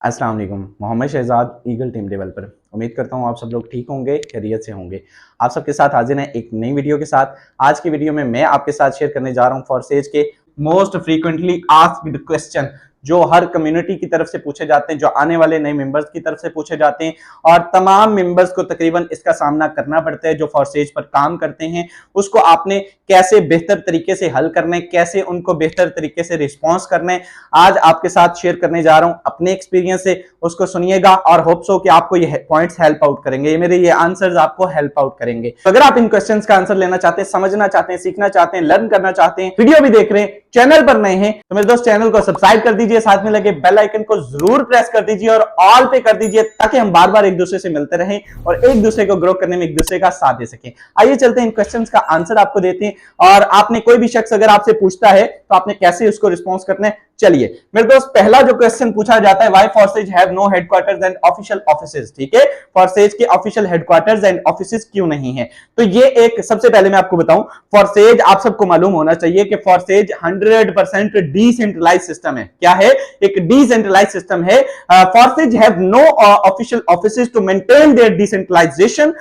अस्सलाम वालेकुम। Mohammad Shahzad, eagle team developer. उम्मीद करता हूँ आप सब लोग ठीक होंगे, खैरियत से होंगे। आप सबके साथ हाजिर हैं एक नई वीडियो के साथ। आज की वीडियो में मैं आपके साथ शेयर करने जा रहा हूँ फॉरसेज के मोस्ट फ्रीक्वेंटली आस्क्ड क्वेश्चन जो हर कम्युनिटी की तरफ से पूछे जाते हैं, जो आने वाले नए मेंबर्स की तरफ से पूछे जाते हैं और तमाम मेंबर्स को तकरीबन इसका सामना करना पड़ता है जो फॉरसेज पर काम करते हैं। उसको आपने कैसे बेहतर तरीके से हल करना है, कैसे उनको बेहतर तरीके से रिस्पॉन्स करना है, आज आपके साथ शेयर करने जा रहा हूं अपने एक्सपीरियंस से। उसको सुनिएगा और होप्स हो कि आपको ये पॉइंट्स हेल्प आउट करेंगे, ये मेरे ये आंसर्स आपको हेल्प आउट करेंगे। तो अगर आप इन क्वेश्चंस का आंसर लेना चाहते हैं, समझना चाहते हैं, सीखना चाहते हैं, लर्न करना चाहते हैं, वीडियो भी देख रहे हैं, चैनल पर नए हैं तो मेरे दोस्त चैनल को सब्सक्राइब कर दीजिए, साथ में लगे बेल आइकन को जरूर प्रेस कर दीजिए और ऑल पे कर दीजिए ताकि हम बार बार एक दूसरे से मिलते रहें और एक दूसरे को ग्रो करने में एक दूसरे का साथ दे सकें। आइए चलते हैं इन क्वेश्चंस का आंसर आपको देते हैं और आपने कोई भी शख्स अगर आपसे पूछता है तो आपने कैसे उसको रिस्पॉन्स करना है। चलिए मेरे दोस्त, पहला जो क्वेश्चन पूछा जाता है, why Forsage have no headquarters and official offices. ठीक है, फॉरसेज के ऑफिशियल हेडक्वार्टर्स एंड ऑफिसेज क्यों नहीं है? तो ये एक, सबसे पहले मैं आपको बताऊं, फॉरसेज आप सबको मालूम होना चाहिए कि फॉरसेज 100% डिसेंट्रलाइज सिस्टम है। क्या है? एक डिसेंट्रलाइज सिस्टम है। Forsage have no official offices to maintain their decentralization.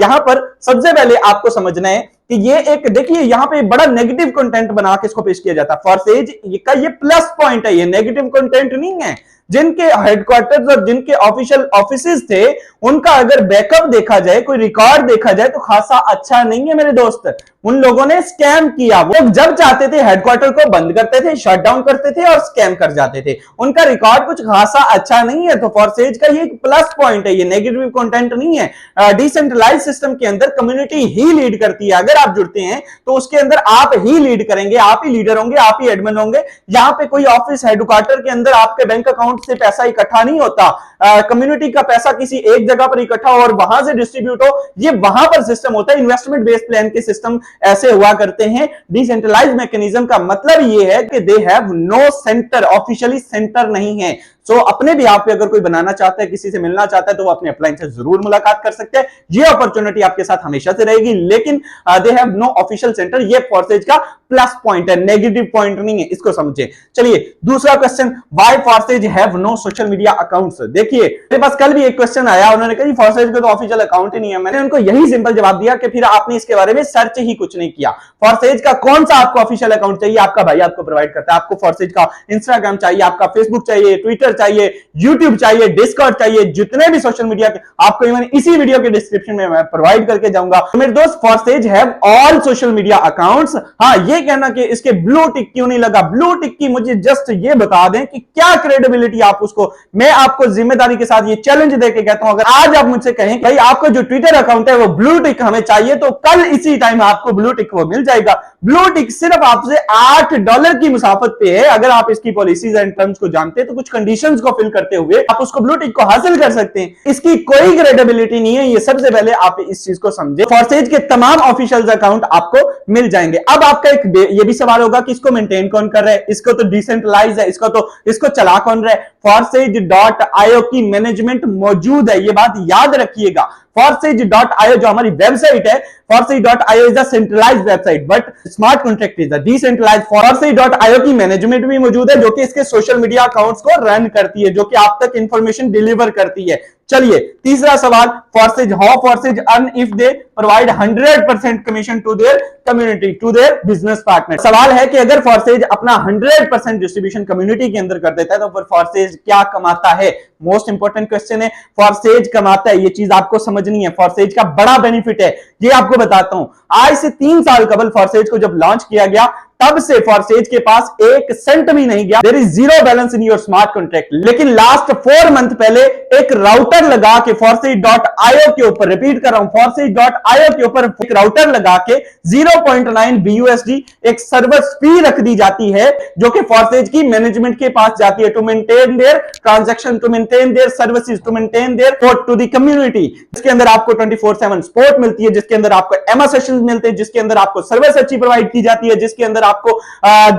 यहां पर सबसे पहले आपको समझना है कि ये एक, देखिए यहां पे बड़ा नेगेटिव कंटेंट बना के इसको पेश किया जाता है। फॉरसेज का ये प्लस पॉइंट है, ये नेगेटिव कंटेंट नहीं है। जिनके हेडक्वार्टर्स और जिनके ऑफिशियल ऑफिसेज थे उनका अगर बैकअप देखा जाए, कोई रिकॉर्ड देखा जाए तो खासा अच्छा नहीं है मेरे दोस्त। उन लोगों ने स्कैम किया। वो जब चाहते थे हेडक्वार्टर को बंद करते थे, शट डाउन करते थे और स्कैम कर जाते थे। उनका रिकॉर्ड कुछ खासा अच्छा नहीं है। तो फॉरसेज का ये प्लस पॉइंट है, ये नेगेटिव कंटेंट नहीं है। डिसेंट्रलाइज सिस्टम के अंदर कम्युनिटी ही लीड करती है। अगर आप जुड़ते हैं तो उसके अंदर आप ही लीड करेंगे, आप ही लीडर होंगे, आप ही एडमिन होंगे। यहां पे कोई ऑफिस हेडक्वार्टर के अंदर आपके बैंक अकाउंट से पैसा इकट्ठा नहीं होता। कम्युनिटी का पैसा किसी एक जगह पर इकट्ठा हो और वहां से डिस्ट्रीब्यूट हो, ये वहां पर सिस्टम होता है। इन्वेस्टमेंट बेस्ड प्लान के सिस्टम ऐसे हुआ करते हैं। डिसेंट्रलाइज्ड मैकेनिज्म का मतलब ये है कि they have no centre, officially centre नहीं है। सो अपने भी आप पे अगर कोई बनाना चाहता है, किसी से मिलना चाहता है तो वो अपने अपलाइन से जरूर मुलाकात कर सकते हैं। ये अपॉर्चुनिटी आपके साथ हमेशा से रहेगी, लेकिन they have no official centre. ये फॉरसेज का प्लस पॉइंट है, नेगेटिव पॉइंट नहीं है, इसको समझे। चलिए दूसरा question, why Forsage have no social media accounts. देखिए मेरे पास कल भी एक क्वेश्चन आया, उन्होंने कहा फॉरसेज को तो ऑफिशियल अकाउंट ही नहीं है। मैंने उनको यही सिंपल जवाब दिया कि फिर आपने इसके बारे में सर्च ही कुछ नहीं किया। फॉरसेज का कौन सा आपको ऑफिशियल अकाउंट चाहिए? आपका भाई आपको प्रोवाइड करता है। आपको फॉरसेज का इंस्टाग्राम चाहिए, आपका फेसबुक चाहिए, ट्विटर चाहिए, यूट्यूब चाहिए, डिस्कॉर्ड चाहिए, जितने भी सोशल मीडिया के आपको इवन इसी वीडियो के डिस्क्रिप्शन में मैं प्रोवाइड करके जाऊंगा। तो मेरे दोस्त, Forsage have all social media accounts. हाँ, ये कहना कि इसके ब्लू टिक क्यों नहीं लगा, ब्लू टिक की मुझे जस्ट ये बता दें कि क्या क्रेडिबिलिटी आप उसको, मैं आपको जिम्मेदारी के साथ ये चैलेंज देके कहता हूं, अगर आज आप मुझसे कहें भाई आपको जो ट्विटर अकाउंट है वो ब्लू टिक हमें चाहिए, तो कल इसी टाइम आपको ब्लू टिक वो मिल जाएगा। ब्लू टिक सिर्फ आपसे $8 की मुसाफत पे है। अगर आप इसकी पॉलिसीज एंड टर्म्स को जानते हैं तो कुछ कंडीशंस को फिल करते हुए आप उसको ब्लू टिक को हासिल कर सकते हैं। इसकी कोई क्रेडिबिलिटी नहीं है, ये सबसे पहले आप इस चीज को समझे। फॉरसेज के तमाम ऑफिशियल अकाउंट आपको मिल जाएंगे। अब आपका एक ये भी सवाल होगा कि इसको मेंटेन कौन कर रहा है, इसको तो डिसेंट्रलाइज है, इसको चला कौन रहा है? फॉरसेज.io की मैनेजमेंट मौजूद है, ये बात याद रखिएगा। फॉरसेज.io जो हमारी वेबसाइट है, फॉरसेज.io is a centralized website but smart contract is a decentralized. फॉरसेज.io की मैनेजमेंट भी मौजूद है जो कि इसके सोशल मीडिया अकाउंट्स को रन करती है, जो कि आप तक इंफॉर्मेशन डिलीवर करती है। चलिए तीसरा सवाल, Forsage, how Forsage earn if they provide 100% commission to their community, to their business partner. सवाल है कि अगर फॉरसेज अपना 100% डिस्ट्रीब्यूशन कम्युनिटी के अंदर कर देता है तो फिर फॉरसेज क्या कमाता है? मोस्ट इंपोर्टेंट क्वेश्चन है। फॉरसेज कमाता है, ये चीज आपको समझनी है। फॉरसेज का बड़ा बेनिफिट है, ये आपको बताता हूं। आज से 3 साल कबल फॉरसेज को जब लॉन्च किया गया तब से फॉरसेज के पास 1 सेंट भी नहीं गया। There is zero balance in your smart contract. लेकिन लास्ट 4 मंथ पहले एक राउटर लगा के फॉरसेज.io के ऊपर, रिपीट कर रहा हूं, फॉरसेज.io के ऊपर एक राउटर लगा के 0.9 BUSD एक सर्वर फी रख दी जाती है जो कि फॉरसेज की मैनेजमेंट के पास जाती है to maintain their transaction, to maintain their services, to maintain their support to the community. जिसके अंदर आपको 24/7 सपोर्ट मिलती है, जिसके अंदर आपको एमओ सेशंस मिलते हैं, जिसके अंदर आपको सर्विस अच्छी प्रोवाइड की जाती है, जिसके अंदर आपको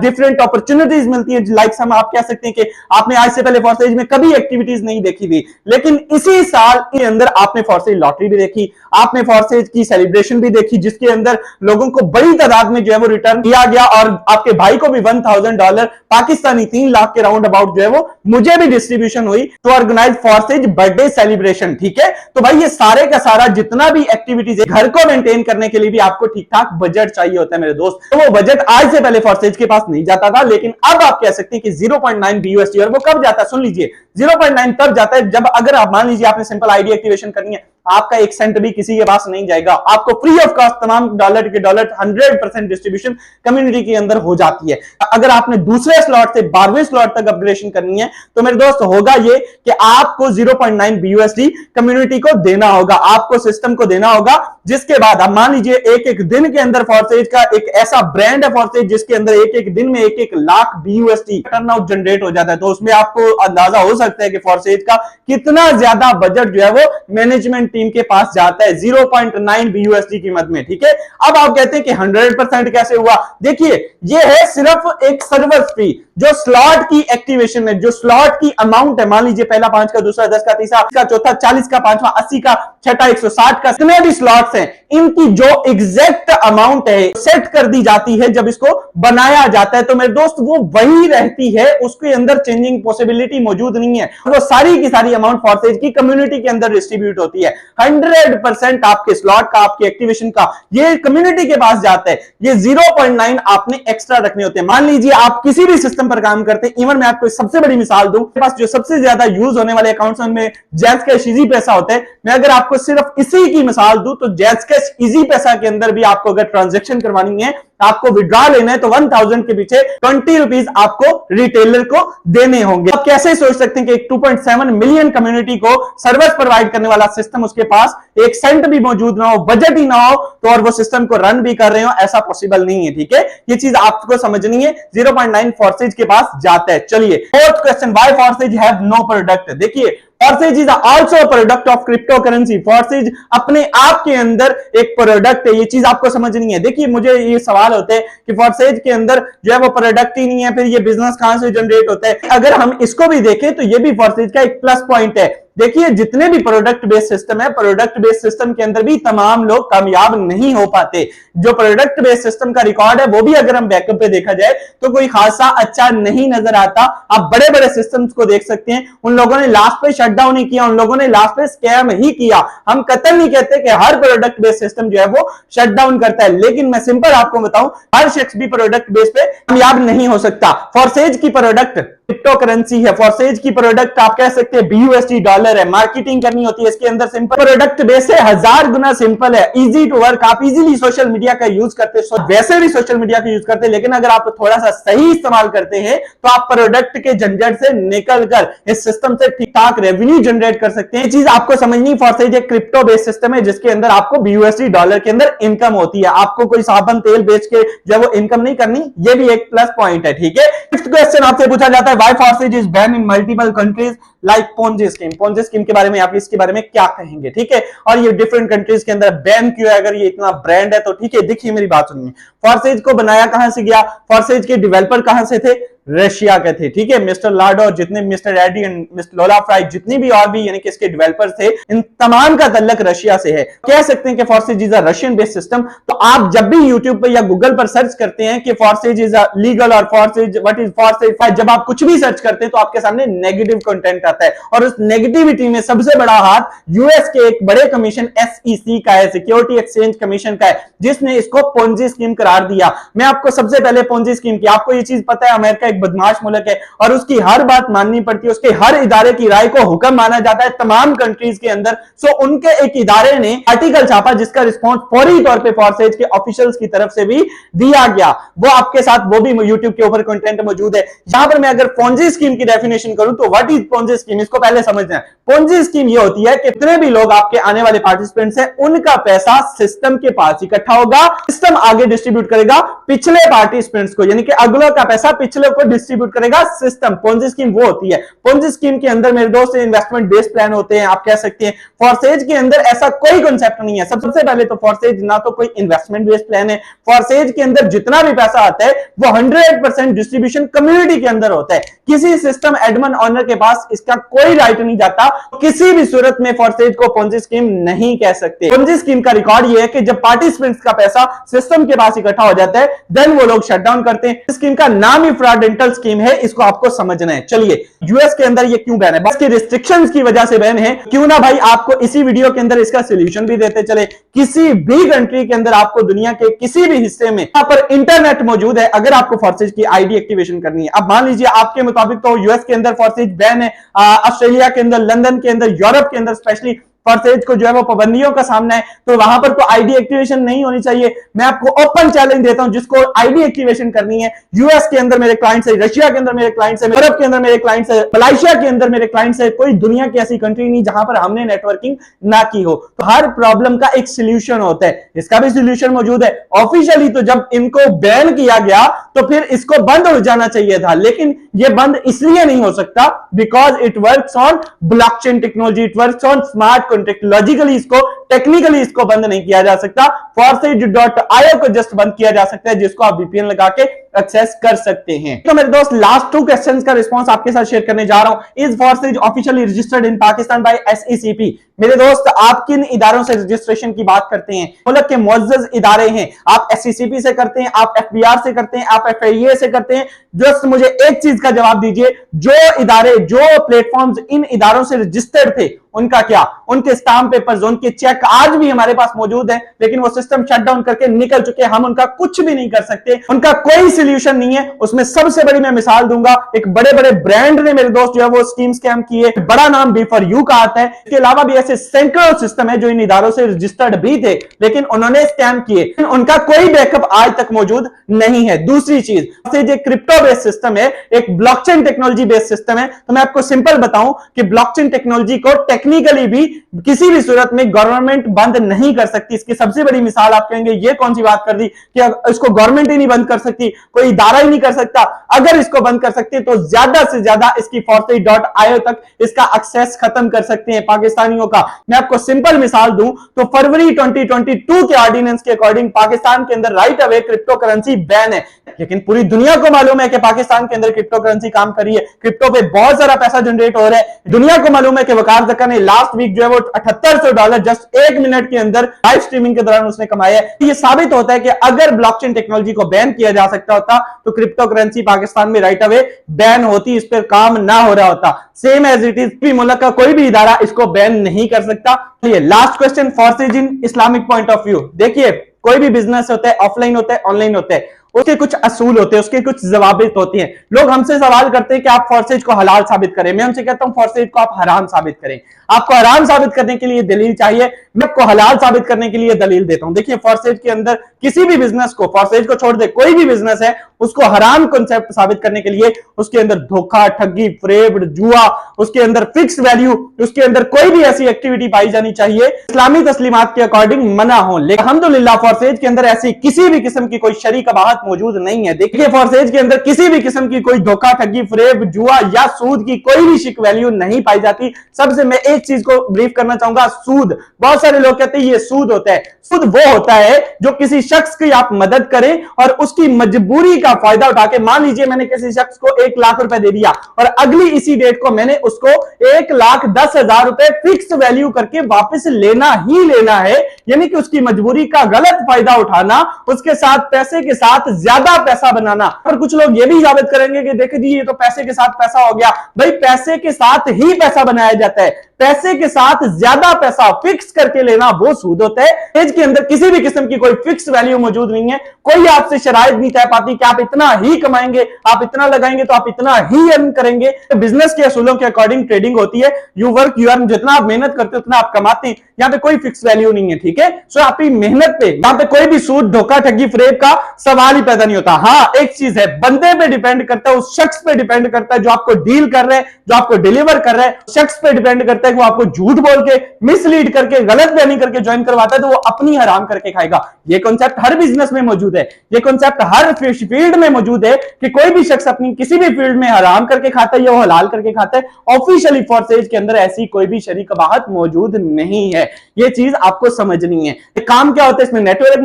डिफरेंट अपॉर्चुनिटीज मिलती है। लाइक हम आप कह सकते हैं कि आपने आज से पहले फॉर्सेज में कभी एक्टिविटीज नहीं देखी थी, लेकिन इसी साल के अंदर आपने फॉर्सेज लॉटरी भी देखी, आपने फॉर्सेज की सेलिब्रेशन भी देखी, जिसके अंदर लोगों को बड़ी तादाद में जो है वो रिटर्न दिया गया, और आपके भाई को भी $1000 पाकिस्तानी 3 लाख के राउंड अबाउट जो है वो मुझे भी डिस्ट्रीब्यूशन हुई to organise forces birthday celebration. ठीक है, तो भाई ये सारे का सारा जितना भी एक्टिविटीज है, घर को मेंटेन करने के लिए भी आपको ठीक ठाक बजट चाहिए होता है मेरे दोस्त। तो वो बजट आज से पहले फॉर्सेज के पास नहीं जाता था, लेकिन अब आप कह सकते हैं कि 0.9 BUSD, और वो कब जाता है सुन लीजिए, 0.9 तब जाता है जब अगर आप मान लीजिए आपने सिंपल आईडी एक्टिवेशन करनी है, आपका 1 सेंट भी किसी के पास नहीं जाएगा, आपको फ्री ऑफ कॉस्ट तमाम डॉलर के डॉलर 100% डिस्ट्रीब्यूशन कम्युनिटी के अंदर हो जाती है। अगर आपने दूसरे स्लॉट से 12वें स्लॉट तक अपग्रेडेशन करनी है तो मेरे दोस्त होगा ये कि आपको 0.9 BUSD कम्युनिटी को देना होगा, आपको सिस्टम को देना होगा, जिसके बाद आप मान लीजिए एक एक दिन के अंदर फॉर्सेज का एक ऐसा ब्रांड है फॉर्सेज जिसके अंदर एक एक दिन में 1-1 लाख BUSD टर्नआउट जनरेट हो जाता है। तो उसमें आपको अंदाजा हो सकता है कि फॉर्सेज का कितना ज्यादा बजट जो है वो मैनेजमेंट टीम के पास जाता है 0.9 BUSD कीमत में। ठीक है, अब आप कहते हैं कि 100% कैसे हुआ, देखिए ये है सिर्फ एक सर्वर फी, जो स्लॉट की एक्टिवेशन है, जो स्लॉट की अमाउंट है, मान लीजिए पहला 5 का, दूसरा 10 का, तीसरा का, चौथा 40 का, पांचवा 80 का, छठा 160 का, जितने भी स्लॉट्स हैं इनकी जो एग्जैक्ट अमाउंट है सेट कर दी जाती है जब इसको बनाया जाता है। तो मेरे दोस्त वो वही रहती है, उसके अंदर चेंजिंग पॉसिबिलिटी मौजूद नहीं है, वो सारी की सारी अमाउंट फॉर्सेज की कम्युनिटी के अंदर डिस्ट्रीब्यूट होती है। 100% आपके स्लॉट का, आपके एक्टिवेशन का ये कम्युनिटी के पास जाता है। ये 0.9 आपने एक्स्ट्रा रखने होते हैं। मान लीजिए आप किसी भी सिस्टम पर काम करते हैं, इवन मैं आपको सबसे बड़ी मिसाल दूं, मेरे पास जो सबसे ज्यादा यूज होने वाले अकाउंट्स में जैज़कैश इजी पैसा होता है। मैं अगर आपको सिर्फ इसी की मिसाल दूं तो जैज़कैश इजी पैसा के अंदर भी आपको अगर ट्रांजैक्शन करवानी है, आपको विड्रॉ लेना है, तो 1000 के पीछे 20 रुपीज आपको रिटेलर को देने होंगे। आप कैसे सोच सकते हैं कि एक 2.7 मिलियन कम्युनिटी को सर्विस प्रोवाइड करने वाला सिस्टम उसके पास 1 सेंट भी मौजूद ना हो, बजट ही ना हो, तो और वो सिस्टम को रन भी कर रहे हो, ऐसा पॉसिबल नहीं है। ठीक है, ये चीज आपको समझनी है। 0.9 फॉर्सेज के पास जाता है। चलिए fourth question, why Forsage have no product. देखिए Forsage is also a product of crypto currency. Forsage अपने आप के अंदर एक प्रोडक्ट है, ये चीज आपको समझनी है। देखिए मुझे ये सवाल होते हैं कि फॉर्सेज के अंदर जो है वो प्रोडक्ट ही नहीं है, फिर ये बिजनेस कहां से जनरेट होता है। अगर हम इसको भी देखें तो ये भी फॉर्सेज का एक प्लस पॉइंट है। देखिए जितने भी प्रोडक्ट बेस्ड सिस्टम है, प्रोडक्ट बेस्ड सिस्टम के अंदर भी तमाम लोग कामयाब नहीं हो पाते। जो प्रोडक्ट बेस्ड सिस्टम का रिकॉर्ड है वो भी अगर हम बैकअप पे देखा जाए तो कोई खासा अच्छा नहीं नजर आता। आप बड़े बड़े सिस्टम्स को देख सकते हैं, उन लोगों ने लास्ट पे शटडाउन ही किया, उन लोगों ने लास्ट पे स्कैम ही किया। हम कतई नहीं कहते कि हर प्रोडक्ट बेस्ड सिस्टम जो है वो शटडाउन करता है, लेकिन मैं सिंपल आपको बताऊं, हर शख्स भी प्रोडक्ट बेस पे कामयाब नहीं हो सकता। फॉर्सेज की प्रोडक्ट क्रिप्टो करेंसी है, फॉर्सेज की प्रोडक्ट आप कह सकते हैं BUSD डॉलर है, मार्केटिंग करनी होती है इसके अंदर सिंपल प्रोडक्ट बेस है, 1000 गुना सिंपल है, इजी टू वर्क, आप इजीली सोशल मीडिया का यूज करते हैं, वैसे भी सोशल मीडिया का यूज करते हैं, लेकिन अगर आप थोड़ा सा सही इस्तेमाल करते हैं तो आप प्रोडक्ट के झंझट से निकलकर इस सिस्टम से ठीक ठाक रेवेन्यू जनरेट कर सकते हैं। चीज आपको समझनी, फॉर्सेज एक क्रिप्टो बेस्ड सिस्टम है जिसके अंदर आपको BUSD डॉलर के अंदर इनकम होती है, आपको कोई साबुन तेल बेच के जो है वो इनकम नहीं करनी, ये भी एक प्लस पॉइंट है। ठीक है, फिफ्थ क्वेश्चन आपसे पूछा जाता है, why Forsage is ban in multiple countries like Ponzi scheme. Ponzi scheme के बारे में आप इसके बारे में क्या कहेंगे। ठीक है, और ये डिफरेंट कंट्रीज के अंदर बैन क्यों है, अगर ये इतना ब्रांड है तो। ठीक है, देखिए मेरी बात सुनिए, फॉर्सेज को बनाया कहां से गया, फॉर्सेज के डेवलपर कहां से थे, रशिया के थे। ठीक है, मिस्टर लाडो, जितने मिस्टर एडी एंड मिस्टर लोला फ्राई, जितनी भी और भी यानी कि इसके डेवलपर्स थे, इन तमाम का तल्लक रशिया से है। कह सकते हैं कि Forsage is a Russian based system. तो आप जब भी यूट्यूब पर या गूगल पर सर्च करते हैं कि फॉर्सेज इज अ लीगल और फॉर्सेज व्हाट इज फॉर्सेज, जब आप कुछ भी सर्च करते हैं तो आपके सामने नेगेटिव कंटेंट आता है, और उस नेगेटिविटी में सबसे बड़ा हाथ यूएस के एक बड़े कमीशन SEC का है, सिक्योरिटी एक्सचेंज कमीशन का है, जिसने इसको पोंजी स्कीम करार दिया। मैं आपको सबसे पहले पोंजी स्कीम की, आपको ये चीज पता है अमेरिका एक बदमाश मुल्क है और उसकी हर बात माननी पड़ती है, उसके हर इदारे की राय को हुक्म माना जाता है तमाम कंट्रीज के अंदर। सो उनके एक इदारे ने आर्टिकल छापा जिसका रिस्पॉन्स फौरी तौर पे फॉर्सेज के ऑफिशियल्स की तरफ से भी दिया गया। वो आपके साथ वो भी यूट्यूब के ऊपर कंटेंट मौजूद है। यहां पर मैं अगर पोंजी स्कीम की डेफिनेशन करूं तो व्हाट इज पोंजी स्कीम, इसको पहले समझना है। पोंजी स्कीम ये होती है कि कितने भी लोग आपके आने वाले पार्टिसिपेंट्स हैं उनका पैसा सिस्टम के पास इकट्ठा होगा, सिस्टम आगे डिस्ट्रीब्यूट करेगा पिछले पार्टिसिपेंट्स को, यानी कि अगलों का पैसा पिछले को आपको डिस्ट्रीब्यूट करेगा सिस्टम। पोंजी स्कीम वो होती है, पोंजी स्कीम के अंदर मेरे दोस्त इन्वेस्टमेंट बेस्ड प्लान होते हैं, आप कह सकते हैं। फॉरसेज के अंदर ऐसा कोई कॉन्सेप्ट नहीं है। सबसे पहले तो फॉरसेज ना तो कोई इन्वेस्टमेंट बेस्ड प्लान है, फॉरसेज के अंदर जितना भी पैसा आता है वो 100% डिस्ट्रीब्यूशन कम्युनिटी के अंदर होता है। किसी सिस्टम एडमिन ऑनर के पास इसका कोई राइट नहीं जाता। किसी भी सूरत में फॉरसेज को पोंजी स्कीम नहीं कह सकते। पोंजी स्कीम का रिकॉर्ड ये है कि जब पार्टिसिपेंट्स का पैसा सिस्टम के पास इकट्ठा हो जाता है देन वो लोग शटडाउन करते हैं। स्कीम का नाम ही फ्रॉडेंटल स्कीम है, इसको आपको समझना है। चलिए, यूएस के अंदर ये क्यों बैन है? बस की रिस्ट्रिक्शंस की वजह से बैन है। क्यों ना भाई आपको इसी वीडियो के अंदर इसका सॉल्यूशन भी देते चले। किसी भी कंट्री के अंदर आपको दुनिया के किसी भी हिस्से में यहां पर इंटरनेट मौजूद है, अगर आपको फॉरसेज की आईडी एक्टिवेशन करनी है। अब मान लीजिए आपके मुताबिक तो यूएस के अंदर फॉरसेज बैन है, ऑस्ट्रेलिया के अंदर, लंदन के अंदर, यूरोप के अंदर स्पेशली फॉरसेज को जो है वो पाबंदियों का सामना है, तो वहां पर तो आईडी एक्टिवेशन नहीं होनी चाहिए। मैं आपको ओपन चैलेंज देता हूं, जिसको आईडी एक्टिवेशन करनी है, यूएस के अंदर मेरे क्लाइंट्स है, रशिया के अंदर मेरे क्लाइंट्स है, यूरोप के अंदर मेरे क्लाइंट्स है, मलेशिया के अंदर मेरे क्लाइंट्स है। कोई दुनिया की ऐसी कंट्री नहीं जहां पर हमने नेटवर्किंग ना की हो। तो हर प्रॉब्लम का एक सोल्यूशन होता है, इसका भी सोल्यूशन मौजूद है। ऑफिशियली तो जब इनको बैन किया गया तो फिर इसको बंद हो जाना चाहिए था, लेकिन ये बंद इसलिए नहीं हो सकता because it works on blockchain technology, it works on smart contract. Logically इसको, टेक्निकली इसको बंद नहीं किया जा सकता। Forcege.io को जस्ट बंद किया जा सकता है, जिसको आप VPN लगा के एक्सेस कर सकते हैं। तो मेरे दोस्त लास्ट 2 क्वेश्चंस का रिस्पांस आपके साथ शेयर करने जा रहा हूं। Is Forsage officially registered in Pakistan by SECP? मेरे दोस्त, आप किन इदारों से रजिस्ट्रेशन की बात करते हैं? मुल्क के मुअज़्ज़ज़ इदारे हैं। आप SECP से करते हैं, आप FBR से करते हैं, आप FAA से करते हैं? जस्ट मुझे एक चीज का जवाब दीजिए, जो इदारे, जो प्लेटफॉर्म्स इन इदारों से रजिस्टर्ड थे, उनका क्या? उनके स्टाम्प पेपर्स, उनके चेक आज भी हमारे पास मौजूद है, लेकिन वो सिस्टम शटडाउन करके निकल चुके हैं। हम उनका कुछ भी नहीं कर सकते, उनका कोई सॉल्यूशन नहीं है। उसमें सबसे बड़ी मैं मिसाल दूंगा, एक बड़े बड़े ब्रांड ने मेरे दोस्त जो है वो स्कीम स्कैम किए। बड़ा नाम B4U का आता है। इसके अलावा भी ऐसे सैकड़ों सिस्टम है जो इन इदारों से रजिस्टर्ड भी थे, लेकिन उन्होंने स्कैम किए। उनका कोई बैकअप आज तक मौजूद नहीं है। दूसरी चीज, क्रिप्टो बेस्ड सिस्टम है, एक ब्लॉकचेन टेक्नोलॉजी बेस्ड सिस्टम है। तो मैं आपको सिंपल बताऊं कि ब्लॉकचेन टेक्नोलॉजी को टेक्निकली भी किसी भी सूरत में गवर्नमेंट बंद नहीं कर सकती। इसकी सबसे बड़ी मिसाल आप कहेंगे ये कौन सी बात कर दी कि इसको गवर्नमेंट ही नहीं बंद कर सकती, कोई इदारा ही नहीं कर सकता। अगर इसको बंद कर सकती तो ज्यादा से ज्यादा इसकी Forcege.io तक इसका एक्सेस खत्म कर सकते हैं पाकिस्तानियों का। मैं आपको सिंपल मिसाल दूं तो फरवरी 2022 के ऑर्डिनेंस के अकॉर्डिंग पाकिस्तान के अंदर right away crypto currency ban है, लेकिन पूरी दुनिया को मालूम है कि पाकिस्तान के अंदर क्रिप्टो करेंसी काम कर रही है। क्रिप्टो पे बहुत सारा पैसा जनरेट हो रहा है। दुनिया को मालूम है कि वकार ज़का ने लास्ट वीक जो है वो $7800 जस्ट 1 मिनट के अंदर लाइव स्ट्रीमिंग के दौरान उसने कमाया है। ये साबित होता है कि अगर ब्लॉकचेन टेक्नोलॉजी को बैन किया जा सकता होता तो क्रिप्टो करेंसी पाकिस्तान में राइट अवे बैन होती, इस पर काम ना हो रहा होता। सेम एज इट इज मुल्क का कोई भी इदारा इसको बैन नहीं कर सकता। Last question, Forsage in Islamic point of view. देखिए, कोई भी बिजनेस होता है, ऑफलाइन होता है, ऑनलाइन होता है, उसके कुछ असूल होते हैं, उसके कुछ जवाबित होती हैं। लोग हमसे सवाल करते हैं कि आप फॉरसेज को हलाल साबित करें। मैं उनसे कहता हूं फॉरसेज को आप हराम साबित करें। आपको हराम साबित करने के लिए दलील चाहिए, मैं आपको हलाल साबित करने के लिए दलील देता हूं। देखिए, फॉरसेज के अंदर किसी भी बिजनेस को, फॉरसेज को छोड़ दे, कोई भी बिजनेस है, उसको हराम कॉन्सेप्ट साबित करने के लिए उसके अंदर धोखा, ठगी, फ्रेड, जुआ, उसके अंदर फिक्स वैल्यू, उसके अंदर कोई भी ऐसी एक्टिविटी पाई जानी चाहिए इस्लामी तस्लीमात के अकॉर्डिंग मना हो। लेकिन अल्हम्दुलिल्लाह फॉरसेज के अंदर ऐसी किसी भी किस्म की कोई शरी कबाहत मौजूद नहीं है। देखिए, फॉरसेज के अंदर किसी भी किस्म की कोई धोखा, ठगी, फ्रेब, जुआ या सूद की कोई भी शिक वैल्यू नहीं पाई जाती। सबसे मैं एक चीज को ब्रीफ करना चाहूंगा, सूद। बहुत सारे लोग कहते हैं ये सूद होता है। सूद वो होता है जो किसी शख्स की आप मदद करें और उसकी मजबूरी का फायदा उठा के, मान लीजिए मैंने किसी शख्स को 1 लाख रुपए दे दिया और अगली इसी डेट को मैंने उसको 1,10,000 रुपए फिक्स वैल्यू करके वापस लेना ही लेना है, यानी कि उसकी मजबूरी का गलत फायदा उठाना, उसके साथ पैसे के साथ ज्यादा पैसा बनाना। और कुछ लोग ये भी साबित करेंगे कि देखिए जी ये तो पैसे के साथ पैसा हो गया। भाई, पैसे के साथ ही पैसा बनाया जाता है, पैसे के साथ ज्यादा पैसा फिक्स करके लेना वो सूद होता है। एज के अंदर किसी भी किस्म की कोई फिक्स वैल्यू मौजूद नहीं है। कोई आपसे शराइत नहीं तय पाती कि आप इतना ही कमाएंगे, आप इतना लगाएंगे तो आप इतना ही अर्न करेंगे। बिजनेस के असूलों के अकॉर्डिंग ट्रेडिंग होती है। यू वर्क यू अर्न, जितना आप मेहनत करते हो उतना आप कमाते हैं। यहाँ पे कोई फिक्स वैल्यू नहीं है, ठीक है। सो आपकी मेहनत पे यहाँ पे कोई भी सूद, धोखा, ठगी, फ्रेब का सवाल ही पैदा नहीं होता। हाँ, एक चीज है, बंदे पे डिपेंड करता है, उस शख्स पे डिपेंड करता है जो आपको डील कर रहे हैं, जो आपको डिलीवर कर रहे हैं, शख्स पे डिपेंड करता है कि वो आपको झूठ बोल के, मिसलीड करके, गलत बयानी करके ज्वाइन करवाता है तो वो अपनी हराम करके खाएगा। ये कॉन्सेप्ट हर बिजनेस में मौजूद है, ये कॉन्सेप्ट हर फील्ड में मौजूद है कि कोई भी शख्स अपनी किसी भी फील्ड में हराम करके खाता है या वो हलाल करके खाता है। ऑफिशियली फॉरसेज के अंदर ऐसी कोई भी शरीक कबाहत मौजूद नहीं है, ये चीज आपको समझनी है। काम क्या होता है इसमें, नेटवर्क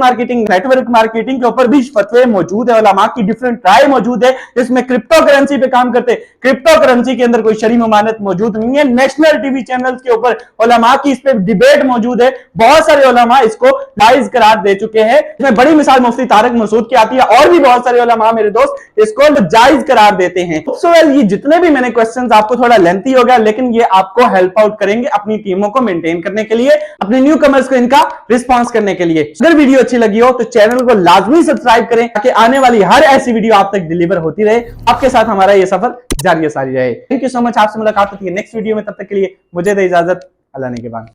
मार्केटिंग के ऊपर भी फतवे मौजूद है, उलमा की डिफरेंट राय मौजूद है, जिसमें क्रिप्टो करेंसी पे काम करते हैं। क्रिप्टो करेंसी के अंदर कोई शरई ममानत मौजूद नहीं है। नेशनल टीवी चैनल्स के ऊपर उलमा की इस पे डिबेट मौजूद है, बहुत सारे उलमा इसको जायज करार दे चुके हैं। इसमें बड़ी मिसाल मुफ्ती तारिक मसूद की आती है, और भी बहुत सारे उलमा मेरे दोस्त इसको जायज करार देते हैं। सो ये जितने भी मैंने क्वेश्चंस, आपको थोड़ा लेंथी हो गया, लेकिन ये आपको हेल्प आउट करेंगे अपनी टीमों को मेंटेन करने के लिए, अपने न्यू कमर्स को इनका रिस्पांस करने के लिए। अगर वीडियो अच्छी लगी हो तो चैनल को लाजमी सब्सक्राइब करें ताकि आने वाली हर ऐसी वीडियो आप तक डिलीवर होती रहे, आपके साथ हमारा ये सफर जारी सारी रहे। Thank you so much. आपसे मुलाकात होती है नेक्स्ट वीडियो में, तब तक के लिए मुझे दे इजाजत। अल्लाह ने के बाद।